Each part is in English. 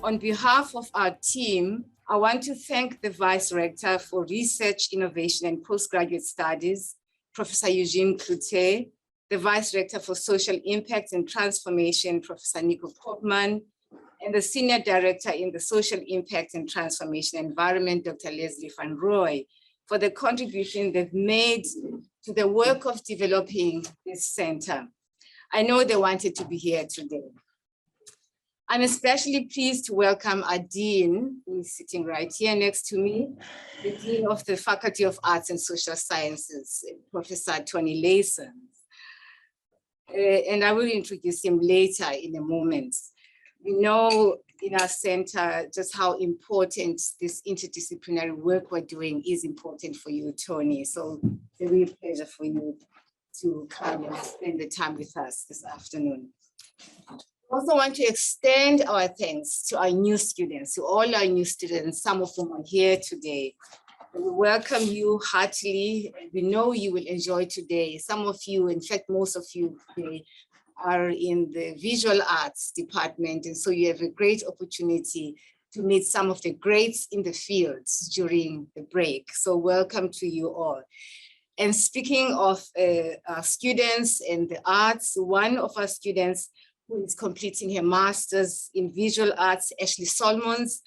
On behalf of our team, I want to thank the Vice Rector for Research, Innovation and Postgraduate Studies, Professor Eugene Cloutey, the Vice Rector for Social Impact and Transformation, Professor Nico Popman, and the Senior Director in the Social Impact and Transformation Environment, Dr. Leslie Van Rooy, for the contribution they've made to the work of developing this center. I know they wanted to be here today. I'm especially pleased to welcome our Dean, who is sitting right here next to me, the Dean of the Faculty of Arts and Social Sciences, Professor Tony Laysons. And I will introduce him later in a moment. We know in our center just how important this interdisciplinary work we're doing is important for you, Tony. So it's a real pleasure for you to come and spend the time with us this afternoon. I also want to extend our thanks to our new students, to all our new students, some of whom are here today. We welcome you heartily. We know you will enjoy today. Some of you, in fact, most of you today, are in the visual arts department, and so you have a great opportunity to meet some of the greats in the fields during the break. So welcome to you all. And speaking of our students and the arts, one of our students who is completing her master's in visual arts, Ashley Solomons,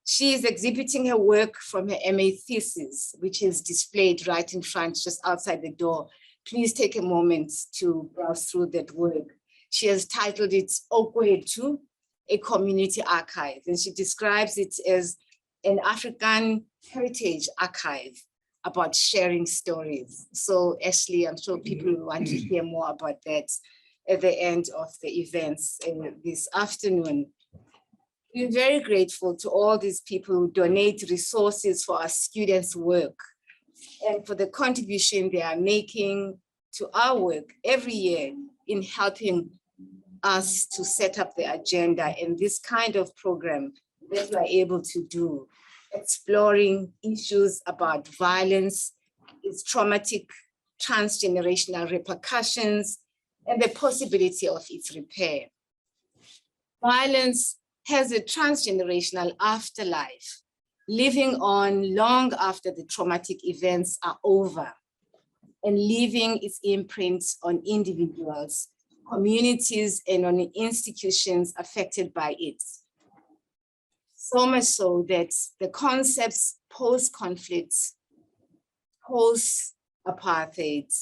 she is exhibiting her work from her MA thesis, which is displayed right in front, just outside the door. Please take a moment to browse through that work. She has titled it Gobodo-Madikizela, a community archive, and she describes it as an African heritage archive about sharing stories. So Ashley, I'm sure people want to hear more about that at the end of the events this afternoon. We're very grateful to all these people who donate resources for our students' work and for the contribution they are making to our work every year in helping us to set up the agenda and this kind of program that we're able to do, exploring issues about violence, its traumatic transgenerational repercussions, and the possibility of its repair. Violence has a transgenerational afterlife, living on long after the traumatic events are over and leaving its imprints on individuals, communities, and on institutions affected by it. So much so that the concepts post-conflict, post-apartheid,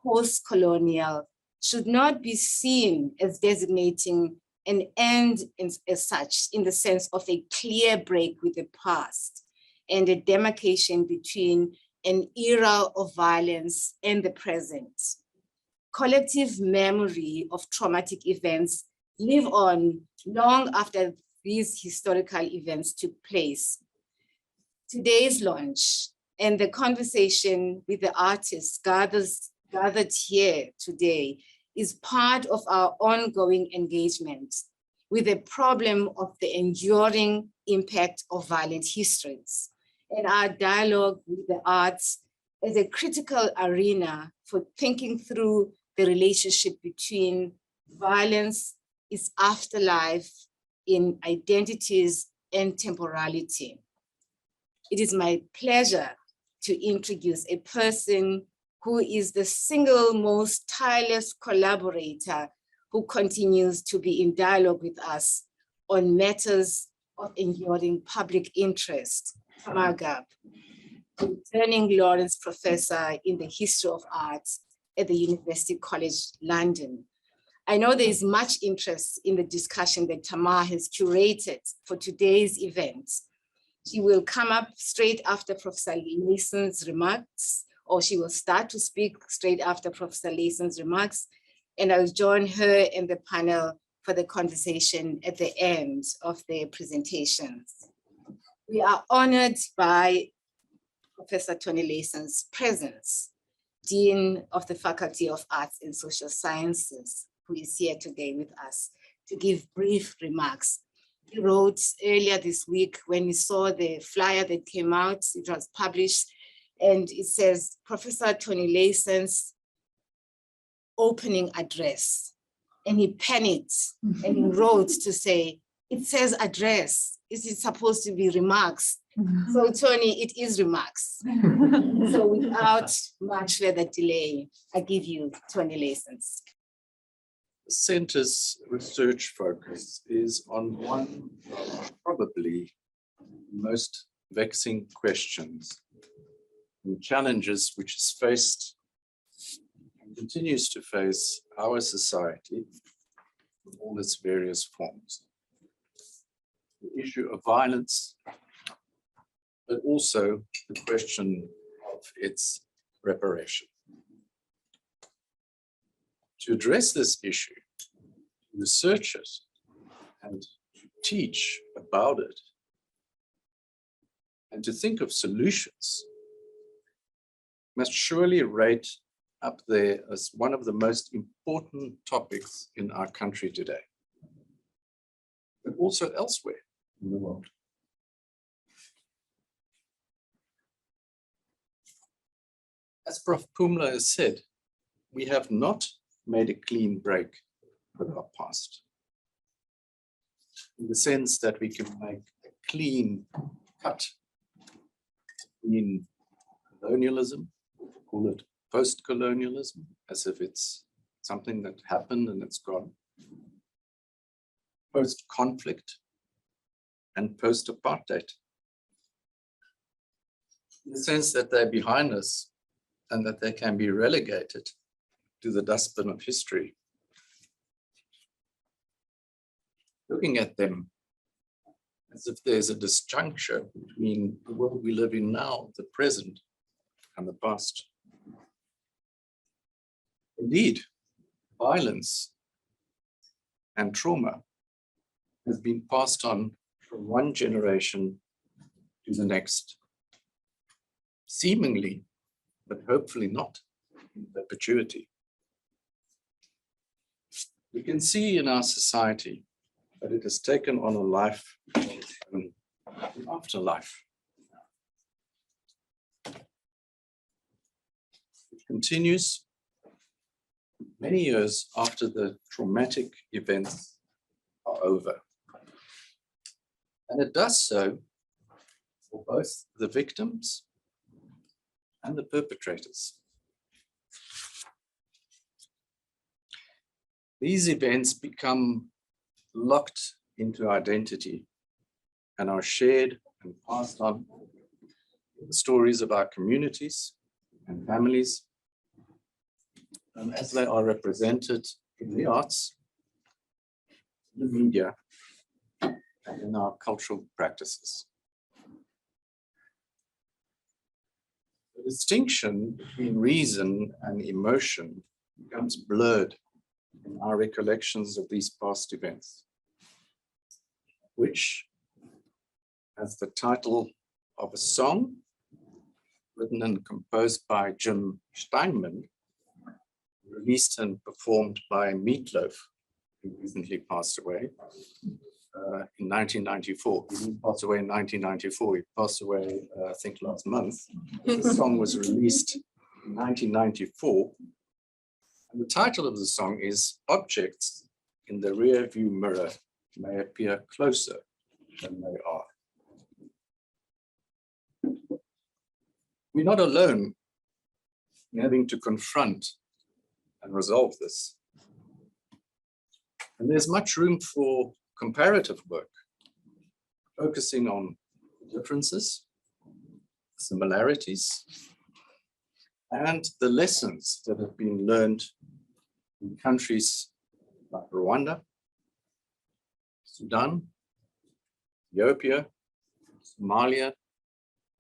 post-colonial should not be seen as designating an end as such, in the sense of a clear break with the past and a demarcation between an era of violence and the present. Collective memory of traumatic events live on long after these historical events took place. Today's launch and the conversation with the artists gathered here today is part of our ongoing engagement with the problem of the enduring impact of violent histories and our dialogue with the arts as a critical arena for thinking through the relationship between violence, its afterlife in identities and temporality. It is my pleasure to introduce a person who is the single most tireless collaborator who continues to be in dialogue with us on matters of enduring public interest, Tamar Garb, returning Lawrence Professor in the History of Art at the University College London. I know there is much interest in the discussion that Tamar has curated for today's event. She will come up straight after Professor Layson's remarks, or she will start to speak straight after Professor Layson's remarks, and I'll join her in the panel for the conversation at the end of their presentations. We are honored by Professor Tony Layson's presence, Dean of the Faculty of Arts and Social Sciences, who is here today with us to give brief remarks. He wrote earlier this week when we saw the flyer that came out, it was published, and it says, Professor Tony Layson's opening address. And he penned it and he wrote to say, it says address. Is it supposed to be remarks? So Tony, it is remarks. So without much further delay, I give you 20 lessons. The center's research focus is on one of probably most vexing questions and challenges which is faced and continues to face our society in all its various forms. The issue of violence, but also the question of its reparation. To address this issue, research it, and to teach about it, and to think of solutions, must surely rate up there as one of the most important topics in our country today, but also elsewhere in the world. As Prof Pumla has said, we have not made a clean break with our past, in the sense that we can make a clean cut in colonialism, call it post-colonialism, as if it's something that happened and it's gone, post-conflict, and post-apartheid, in the sense that they're behind us and that they can be relegated to the dustbin of history. Looking at them as if there's a disjuncture between the world we live in now, the present, and the past. Indeed, violence and trauma has been passed on from one generation to the next, seemingly, but hopefully not, in perpetuity. We can see in our society that it has taken on a life of an afterlife. It continues many years after the traumatic events are over. And it does so for both the victims and the perpetrators. These events become locked into identity and are shared and passed on in the stories of our communities and families, and as they are represented in the arts, the media, and in our cultural practices. The distinction between reason and emotion becomes blurred in our recollections of these past events, which, as the title of a song written and composed by Jim Steinman, released and performed by Meatloaf, who recently passed away in 1994. He didn't pass away in 1994, he passed away, I think, last month. The song was released in 1994. And the title of the song is "Objects in the Rear View Mirror May Appear Closer Than They Are." We're not alone in having to confront and resolve this. And there's much room for comparative work, focusing on differences, similarities, and the lessons that have been learned in countries like Rwanda, Sudan, Ethiopia, Somalia,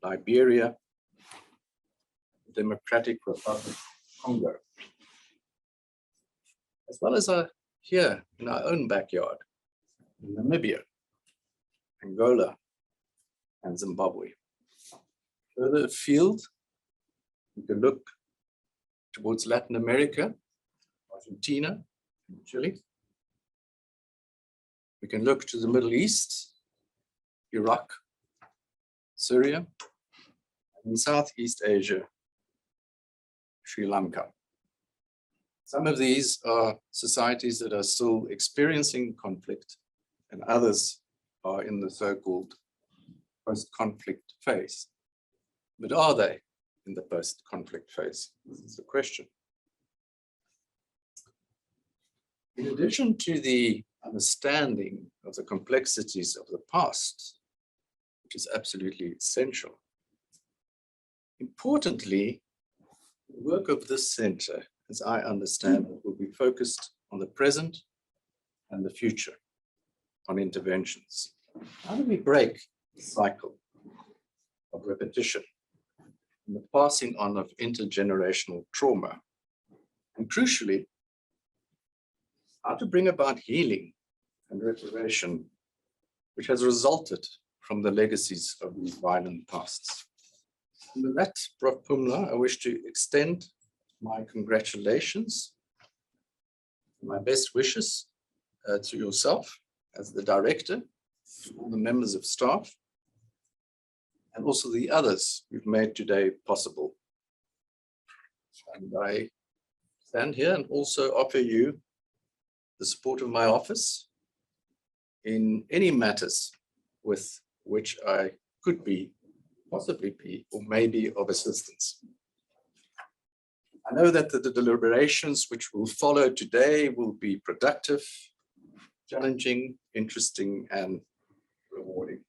Liberia, the Democratic Republic of Congo, as well as here in our own backyard, in Namibia, Angola, and Zimbabwe. Further afield, we can look towards Latin America, Argentina, and Chile. We can look to the Middle East, Iraq, Syria, and in Southeast Asia, Sri Lanka. Some of these are societies that are still experiencing conflict, and others are in the so-called post-conflict phase. But are they in the post-conflict phase? This is the question. In addition to the understanding of the complexities of the past, which is absolutely essential, importantly, the work of this center, as I understand it, will be focused on the present and the future, on interventions. How do we break the cycle of repetition and the passing on of intergenerational trauma? And crucially, how to bring about healing and reparation, which has resulted from the legacies of these violent pasts. And with that, Prof Pumla, I wish to extend my congratulations, my best wishes to yourself as the director, to all the members of staff, and also the others who've made today possible. And I stand here and also offer you the support of my office in any matters with which I could be, possibly be, or maybe of assistance. I know that the deliberations which will follow today will be productive, challenging, interesting, and rewarding.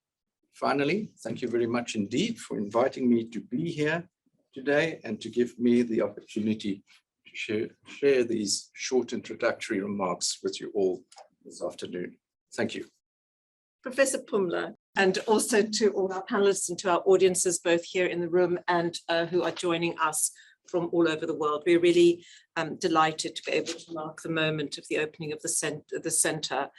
Finally, thank you very much indeed for inviting me to be here today and to give me the opportunity to share these short introductory remarks with you all this afternoon. Thank you. Professor Pumla, and also to all our panelists and to our audiences, both here in the room and who are joining us from all over the world. We're really delighted to be able to mark the moment of the opening of the centre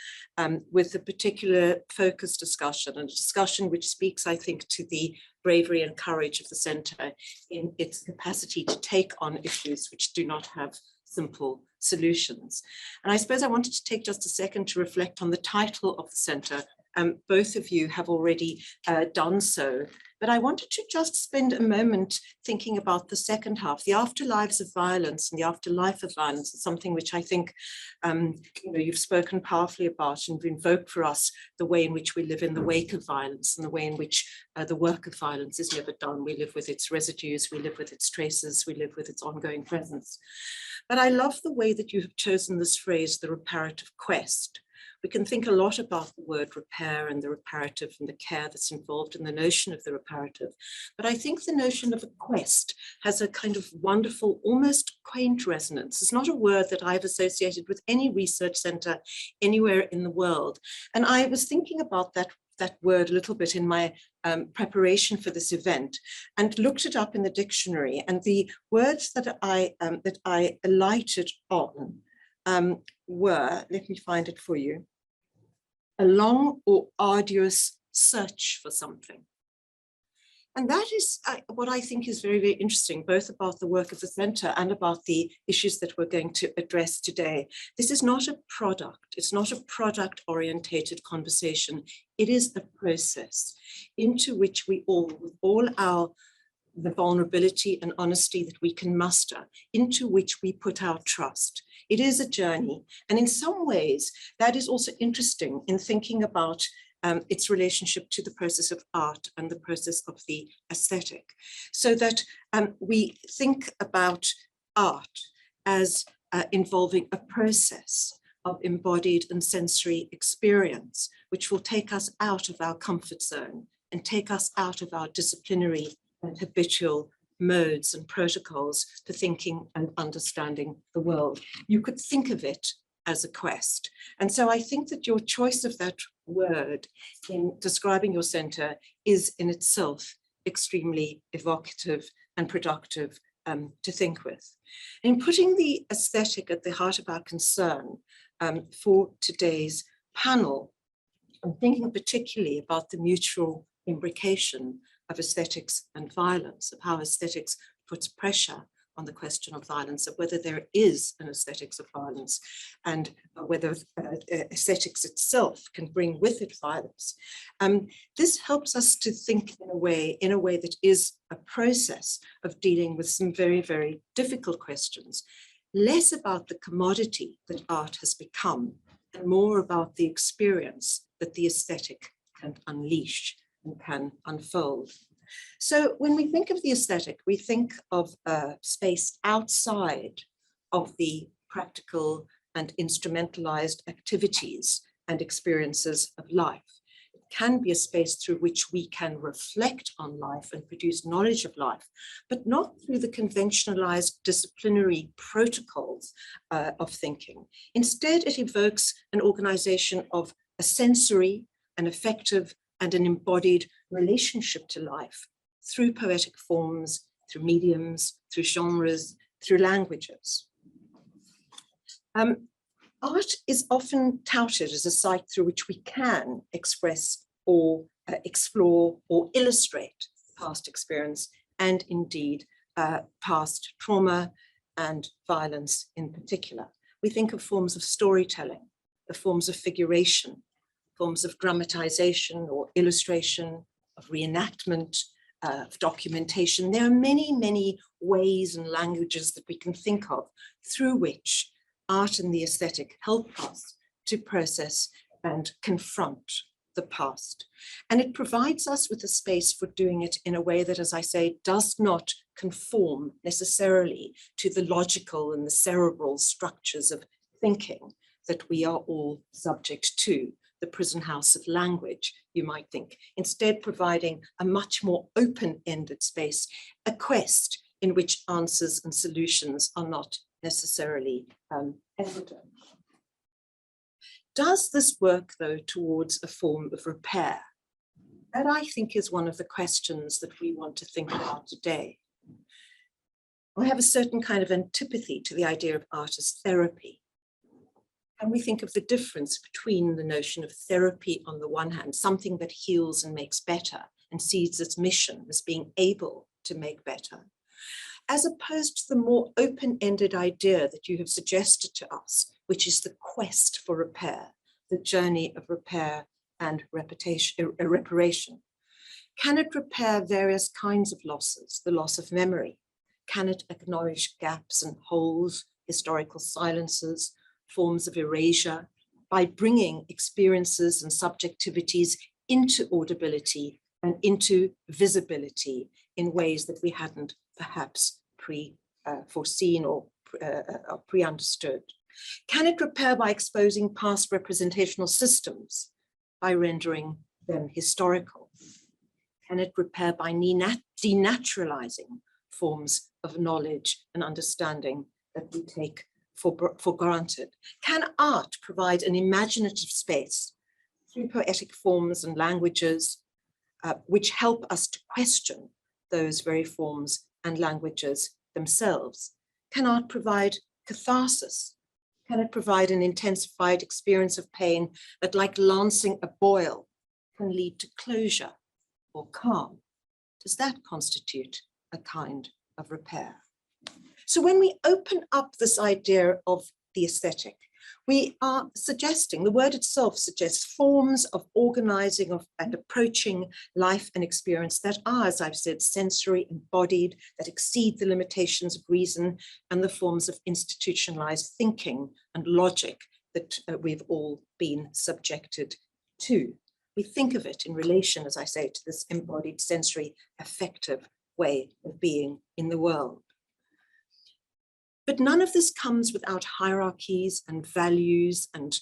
with a particular focused discussion, and a discussion which speaks, I think, to the bravery and courage of the centre in its capacity to take on issues which do not have simple solutions. And I suppose I wanted to take just a second to reflect on the title of the centre. Both of you have already done so, but I wanted to just spend a moment thinking about the second half. The afterlives of violence and the afterlife of violence is something which I think you've spoken powerfully about and invoked for us the way in which we live in the wake of violence and the way in which the work of violence is never done. We live with its residues, we live with its traces, we live with its ongoing presence. But I love the way that you have chosen this phrase, the reparative quest. We can think a lot about the word repair and the reparative and the care that's involved in the notion of the reparative. But I think the notion of a quest has a kind of wonderful, almost quaint resonance. It's not a word that I've associated with any research center anywhere in the world. And I was thinking about that word a little bit in my preparation for this event and looked it up in the dictionary. And the words that I alighted on were, let me find it for you, a long or arduous search for something. And that is what I think is very, very interesting, both about the work of the centre and about the issues that we're going to address today. This is not a product. It's not a product-orientated conversation. It is a process into which we all, with all the vulnerability and honesty that we can muster, into which we put our trust. It is a journey. And in some ways, that is also interesting in thinking about its relationship to the process of art and the process of the aesthetic. So that we think about art as involving a process of embodied and sensory experience, which will take us out of our comfort zone and take us out of our disciplinary and habitual modes and protocols for thinking and understanding the world. You could think of it as a quest. And so I think that your choice of that word in describing your centre is in itself extremely evocative and productive to think with. In putting the aesthetic at the heart of our concern for today's panel, I'm thinking particularly about the mutual imbrication of aesthetics and violence, of how aesthetics puts pressure on the question of violence, of whether there is an aesthetics of violence, and whether aesthetics itself can bring with it violence. This helps us to think in a way that is a process of dealing with some very, very difficult questions, less about the commodity that art has become, and more about the experience that the aesthetic can unleash and can unfold. So when we think of the aesthetic, we think of a space outside of the practical and instrumentalized activities and experiences of life. It can be a space through which we can reflect on life and produce knowledge of life, but not through the conventionalized disciplinary protocols of thinking. Instead, it evokes an organization of a sensory, an affective, and an embodied relationship to life through poetic forms, through mediums, through genres, through languages. Art is often touted as a site through which we can express or explore or illustrate past experience and indeed past trauma and violence in particular. We think of forms of storytelling, the forms of figuration, forms of dramatization or illustration, of reenactment, of documentation. There are many, many ways and languages that we can think of through which art and the aesthetic help us to process and confront the past. And it provides us with a space for doing it in a way that, as I say, does not conform necessarily to the logical and the cerebral structures of thinking that we are all subject to, the prison house of language, you might think, instead providing a much more open-ended space, a quest in which answers and solutions are not necessarily evident. Does this work, though, towards a form of repair? That, I think, is one of the questions that we want to think about today. I have a certain kind of antipathy to the idea of art as therapy. And we think of the difference between the notion of therapy on the one hand, something that heals and makes better and sees its mission as being able to make better, as opposed to the more open-ended idea that you have suggested to us, which is the quest for repair, the journey of repair and reparation. Can it repair various kinds of losses, the loss of memory? Can it acknowledge gaps and holes, historical silences, forms of erasure, by bringing experiences and subjectivities into audibility and into visibility in ways that we hadn't perhaps foreseen or pre-understood? Can it repair by exposing past representational systems, by rendering them historical? Can it repair by denaturalizing forms of knowledge and understanding that we take for granted? Can art provide an imaginative space through poetic forms and languages which help us to question those very forms and languages themselves? Can art provide catharsis? Can it provide an intensified experience of pain that, like lancing a boil, can lead to closure or calm? Does that constitute a kind of repair? So when we open up this idea of the aesthetic, we are suggesting, the word itself suggests forms of organizing and approaching life and experience that are, as I've said, sensory, embodied, that exceed the limitations of reason and the forms of institutionalized thinking and logic that we've all been subjected to. We think of it in relation, as I say, to this embodied, sensory, affective way of being in the world. But none of this comes without hierarchies and values and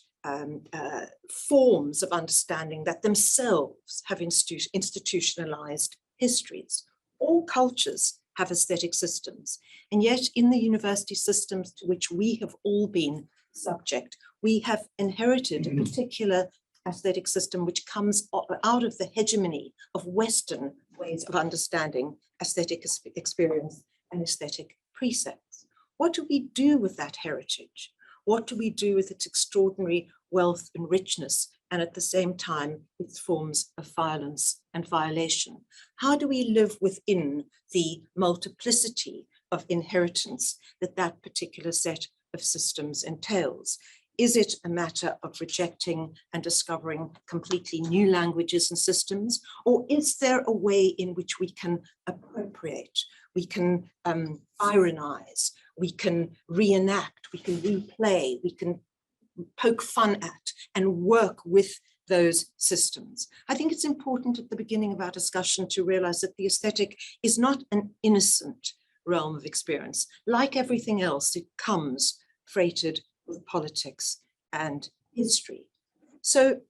forms of understanding that themselves have institutionalized histories. All cultures have aesthetic systems, and yet in the university systems to which we have all been subject, we have inherited a particular aesthetic system which comes out of the hegemony of Western ways of understanding aesthetic experience and aesthetic precepts. What do we do with that heritage? What do we do with its extraordinary wealth and richness, and at the same time, its forms of violence and violation? How do we live within the multiplicity of inheritance that that particular set of systems entails? Is it a matter of rejecting and discovering completely new languages and systems? Or is there a way in which we can appropriate, we can ironize, we can reenact, we can replay, we can poke fun at and work with those systems. I think it's important at the beginning of our discussion to realize that the aesthetic is not an innocent realm of experience. Like everything else, it comes freighted with politics and history. So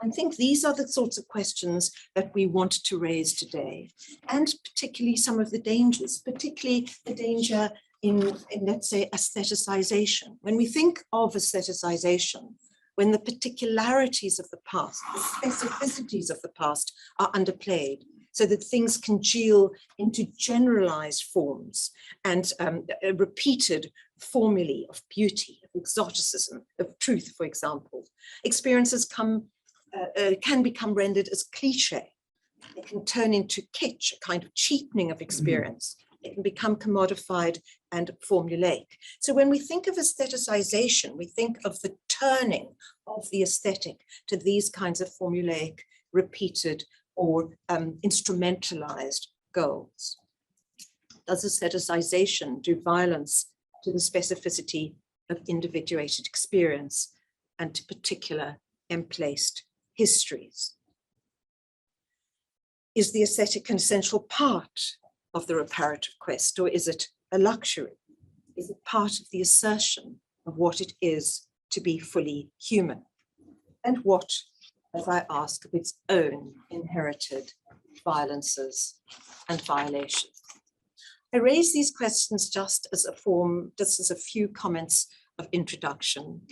I think these are the sorts of questions that we want to raise today, and particularly some of the dangers, particularly the danger in let's say, aestheticization. When we think of aestheticization, when the particularities of the past, the specificities of the past are underplayed, so that things congeal into generalized forms and repeated formulae of beauty, of exoticism, of truth, for example. Experiences can become rendered as cliche. It can turn into kitsch, a kind of cheapening of experience. It can become commodified and formulaic. So when we think of aestheticization, we think of the turning of the aesthetic to these kinds of formulaic, repeated, or instrumentalized goals. Does aestheticization do violence to the specificity of individuated experience and to particular emplaced histories? Is the aesthetic an essential part of the reparative quest, or is it a luxury? Is it part of the assertion of what it is to be fully human? And what, as I ask, of its own inherited violences and violations? I raise these questions just as a few comments of introduction.